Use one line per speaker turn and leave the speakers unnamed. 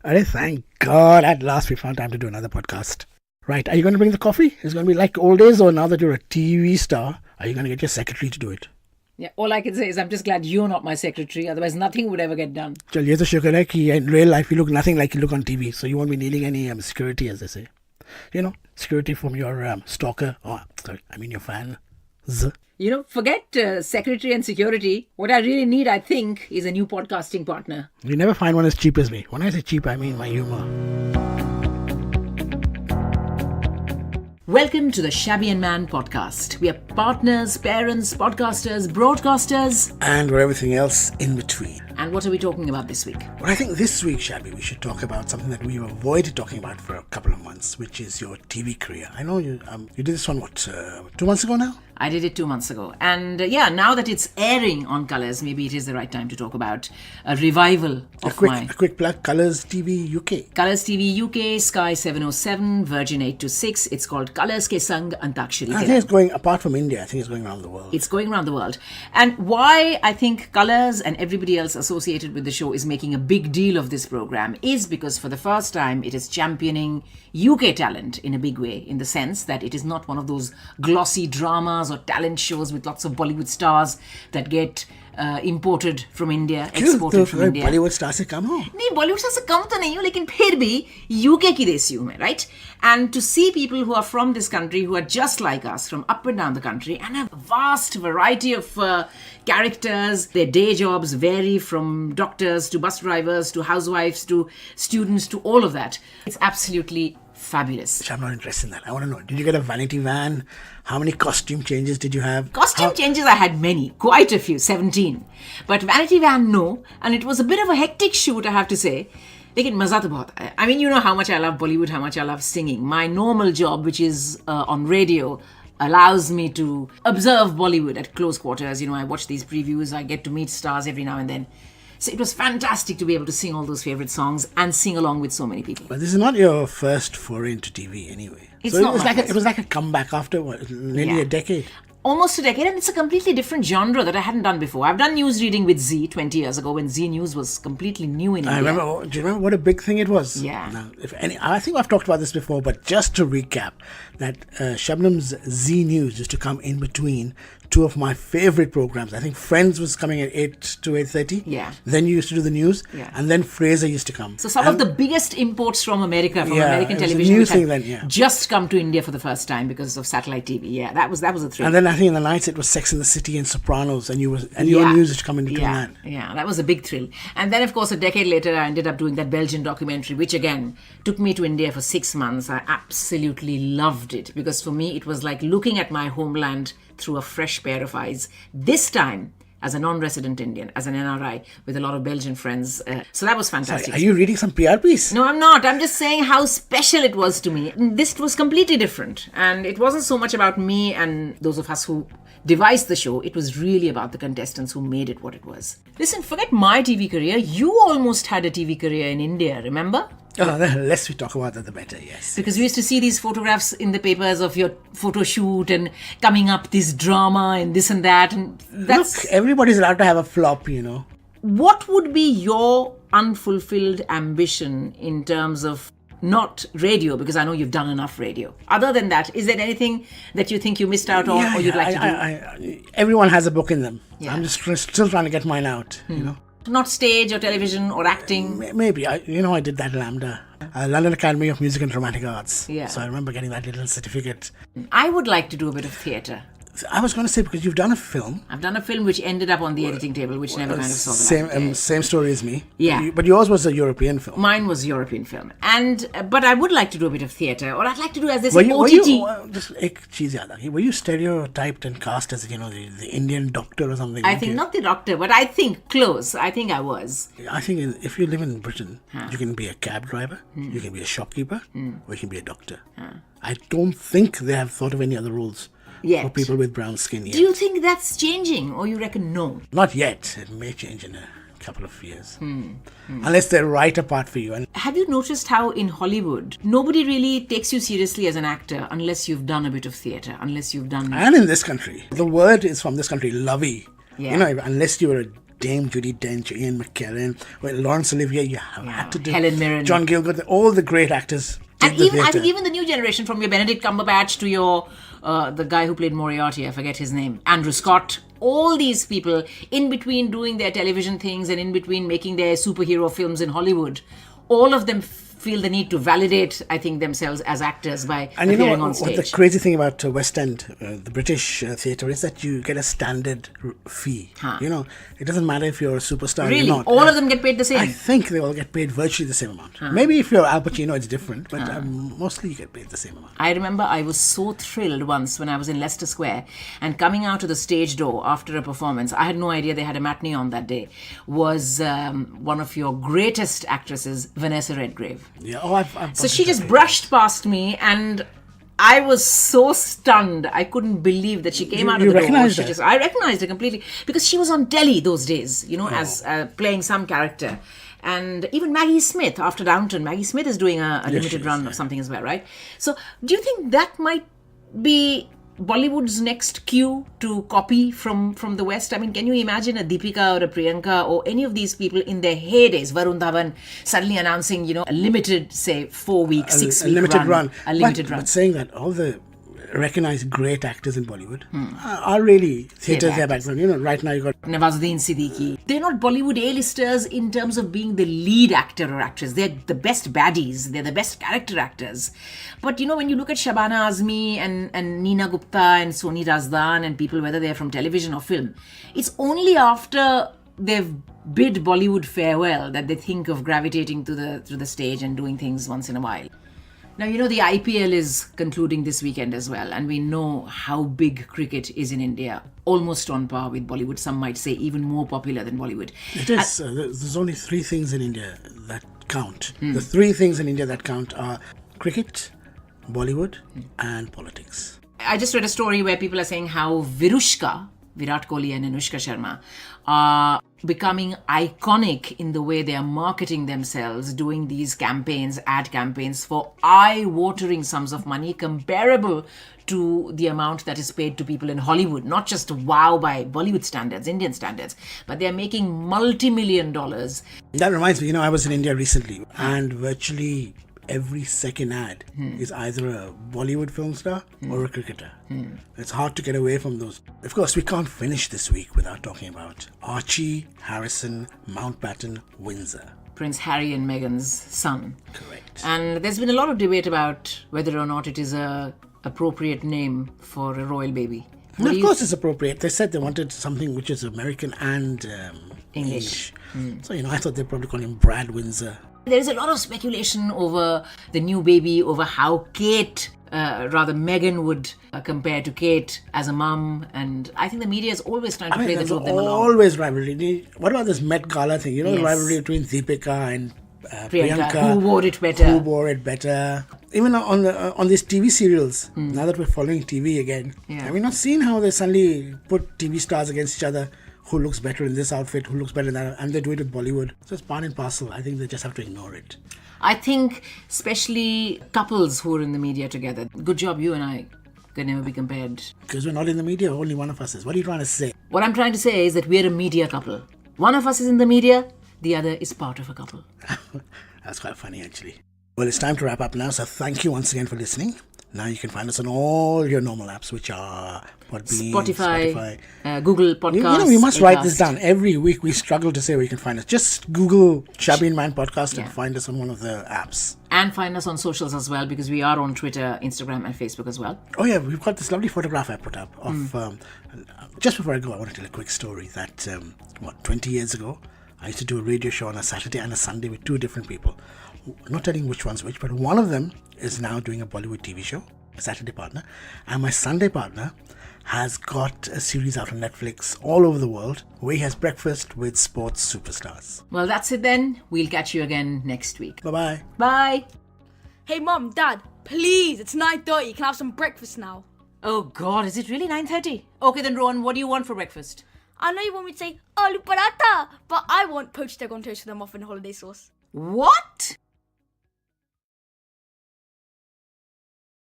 Arey, thank God, at last we found time to do another podcast. Right, are you going to bring the coffee? Is it going to be like old days, or now that you're a TV star, are you going to get your secretary to do it?
Yeah, all I can say is I'm just glad you're not my secretary, otherwise nothing would ever get done.
Chal, ye to shukar hai ki in real life you look nothing like you look on TV, so you won't be needing any security, as they say. You know, security from your stalker, your fan.
Forget secretary and security. What I really need, I think, is a new podcasting partner.
You never find one as cheap as me. When I say cheap, I mean my humor.
Welcome to the Shabby and Man podcast. We are partners, parents, podcasters, broadcasters.
And we're everything else in between.
And what are we talking about this week?
Well, I think this week, Shabby, we should talk about something that we've avoided talking about for a couple of months, which is your TV career. I know you did this one, 2 months ago now?
I did it 2 months ago. And now that it's airing on Colours, maybe it is the right time to talk about a revival of
a quick plug, Colours TV UK.
Colours TV UK, Sky 707, Virgin 826. It's called Colours Ke Sang Antakshari.
I think it's going, apart from India, I think it's going around the world.
It's going around the world. And why I think Colours and everybody else associated with the show is making a big deal of this program is because for the first time it is championing UK talent in a big way, in the sense that it is not one of those glossy dramas or talent shows with lots of Bollywood stars that get imported from India, exported from India.
Bollywood stars se kam ho?
नहीं, Bollywood stars से कम तो नहीं हूँ, लेकिन फिर भी UK की देसी हूँ मैं, right? And to see people who are from this country, who are just like us, from up and down the country, and a vast variety of characters. Their day jobs vary from doctors to bus drivers to housewives to students to all of that. It's absolutely fabulous.
I'm not interested in that. I want to know, did you get a vanity van? How many costume changes did you have?
Costume changes, I had many, quite a few, 17. But vanity van, no. And it was a bit of a hectic shoot, I have to say. Lekin maza to bahut aaya. I mean, you know how much I love Bollywood, how much I love singing. My normal job, which is on radio, allows me to observe Bollywood at close quarters. You know, I watch these previews, I get to meet stars every now and then. So it was fantastic to be able to sing all those favourite songs and sing along with so many people.
But this is not your first foray into TV anyway.
It was
like a comeback after nearly a decade.
Almost a decade, and it's a completely different genre that I hadn't done before. I've done news reading with Z 20 years ago when Z News was completely new in India.
Do you remember what a big thing it was?
Yeah.
Now, I think I've talked about this before, but just to recap, that Shabnam's Z News used to come in between two of my favorite programs. I think Friends was coming at 8 to 8:30.
Yeah.
Then you used to do the news.
Yeah.
And then Fraser used to come.
So some of the biggest imports from America, from American television, which had just come to India for the first time because of satellite TV. Yeah, that was a thrill.
And then I think in the nights it was Sex and the City and Sopranos, and your news used to come in between that.
Yeah, that was a big thrill. And then, of course, a decade later, I ended up doing that Belgian documentary, which again took me to India for 6 months. I absolutely loved it because for me it was like looking at my homeland through a fresh pair of eyes. This time as a non-resident Indian, as an NRI, with a lot of Belgian friends. So that was fantastic.
Sorry, are you reading some PR piece?
No, I'm not. I'm just saying how special it was to me. This was completely different. And it wasn't so much about me and those of us who devised the show. It was really about the contestants who made it what it was. Listen, forget my TV career. You almost had a TV career in India, remember?
Oh, the less we talk about that, the better, yes.
Because we used to see these photographs in the papers of your photo shoot and coming up this drama and this and that. And that's...
Look, everybody's allowed to have a flop, you know.
What would be your unfulfilled ambition in terms of not radio, because I know you've done enough radio. Other than that, is there anything that you think you missed out on or you'd like to do?
Everyone has a book in them.
Yeah.
I'm just still trying to get mine out, you know.
Not stage or television or acting?
Maybe. I did that LAMDA, London Academy of Music and Dramatic Arts.
Yeah.
So I remember getting that little certificate.
I would like to do a bit of theatre.
I was going to say, because you've done a film.
I've done a film which ended up on the editing table, which never kind of saw the light.
Same story as me.
Yeah.
But yours was a European film.
Mine was a European film. But I would like to do a bit of theatre, or I'd like to do, as they say, OTT.
Were you stereotyped and cast as, the Indian doctor or something?
I think not the doctor, but I think close. I think I was.
I think if you live in Britain, you can be a cab driver, you can be a shopkeeper, or you can be a doctor. I don't think they have thought of any other roles.
Yet.
For people with brown skin yet.
Do you think that's changing, or you reckon no?
Not yet. It may change in a couple of years. Unless they're right apart for you. And
have you noticed how in Hollywood, nobody really takes you seriously as an actor unless you've done a bit of theatre, unless you've done...
And in this country. The word is from this country, lovey.
Yeah.
Unless you're a Dame Judi Dench, Ian McKellen, Laurence Olivier, you have had to do
Helen Mirren.
John Gielgud, all the great actors.
And even, I think even the new generation, from your Benedict Cumberbatch to your the guy who played Moriarty, I forget his name, Andrew Scott, all these people in between doing their television things and in between making their superhero films in Hollywood, all of them feel the need to validate, I think, themselves as actors by appearing on stage.
What the crazy thing about West End, the British theatre, is that you get a standard fee. It doesn't matter if you're a superstar
really?
or not.
All of them get paid the same?
I think they all get paid virtually the same amount. Maybe if you're Al Pacino, it's different, but mostly you get paid the same amount.
I remember I was so thrilled once when I was in Leicester Square, and coming out of the stage door after a performance, I had no idea they had a matinee on that day, was one of your greatest actresses, Vanessa Redgrave.
Yeah,
so she just brushed past me, and I was so stunned. I couldn't believe that she came out of the door. I recognized her completely because she was on telly those days, as playing some character. And even Maggie Smith, after Downton, Maggie Smith is doing a limited run of something as well, right? So do you think that might be Bollywood's next cue to copy from the West? I mean, can you imagine a Deepika or a Priyanka or any of these people in their heydays, Varun Dhawan, suddenly announcing, a limited, say, 4-week, 6-week run. A limited run.
But saying that, all the recognized great actors in Bollywood are really theatre background. Right now you got
Nawazuddin Siddiqui. They're not Bollywood A-listers in terms of being the lead actor or actress. They're the best baddies. They're the best character actors. But when you look at Shabana Azmi and Neena Gupta and Soni Razdan and people, whether they're from television or film, it's only after they've bid Bollywood farewell that they think of gravitating to the stage and doing things once in a while. Now, the IPL is concluding this weekend as well, and we know how big cricket is in India, almost on par with Bollywood. Some might say even more popular than Bollywood.
It is. There's only 3 things in India that count. The 3 things in India that count are cricket, Bollywood, and politics.
I just read a story where people are saying how Virushka, Virat Kohli and Anushka Sharma, are becoming iconic in the way they are marketing themselves, doing these campaigns, ad campaigns for eye-watering sums of money comparable to the amount that is paid to people in Hollywood. Not just wow by Bollywood standards, Indian standards, but they are making multi-million dollars.
That reminds me, I was in India recently, and virtually every second ad is either a Bollywood film star or a cricketer. It's hard to get away from those. Of course, we can't finish this week without talking about Archie Harrison Mountbatten Windsor.
Prince Harry and Meghan's son.
Correct.
And there's been a lot of debate about whether or not it is a appropriate name for a royal baby.
Of course it's appropriate. They said they wanted something which is American and English. So, I thought they'd probably call him Brad Windsor.
There is a lot of speculation over the new baby, over how Meghan would compare to Kate as a mum, and I think the media is always trying to play the two of them along.
Always rivalry. What about this Met Gala thing? The rivalry between Deepika and Priyanka.
Who wore it better?
Even on these TV serials, now that we're following TV again, have we not seen how they suddenly put TV stars against each other? Who looks better in this outfit, who looks better in that, and they do it with Bollywood. So it's part and parcel. I think they just have to ignore it.
I think especially couples who are in the media together. Good job, you and I can never be compared.
Because we're not in the media, only one of us is. What are you trying to say?
What I'm trying to say is that we're a media couple. One of us is in the media, the other is part of a couple.
That's quite funny, actually. Well, it's time to wrap up now, so thank you once again for listening. Now you can find us on all your normal apps, which are
Spotify. Google Podcasts.
We must write this down. Every week we struggle to say where you can find us. Just Google Shabby and Man podcast and find us on one of the apps.
And find us on socials as well, because we are on Twitter, Instagram and Facebook as well.
Oh yeah, we've got this lovely photograph I put up of... just before I go, I want to tell a quick story that, 20 years ago, I used to do a radio show on a Saturday and a Sunday with 2 different people. I'm not telling which one's which, but one of them is now doing a Bollywood TV show, a Saturday partner, and my Sunday partner has got a series out on Netflix all over the world where he has breakfast with sports superstars.
Well, that's it then. We'll catch you again next week.
Bye-bye.
Bye.
Hey Mum, Dad, please, it's 9:30. Can I have some breakfast now?
Oh God, is it really 9:30? Okay then, Rohan, what do you want for breakfast?
I know you want me to say aloo paratha, but I want poached egg on toast with a muffin holiday sauce.
What?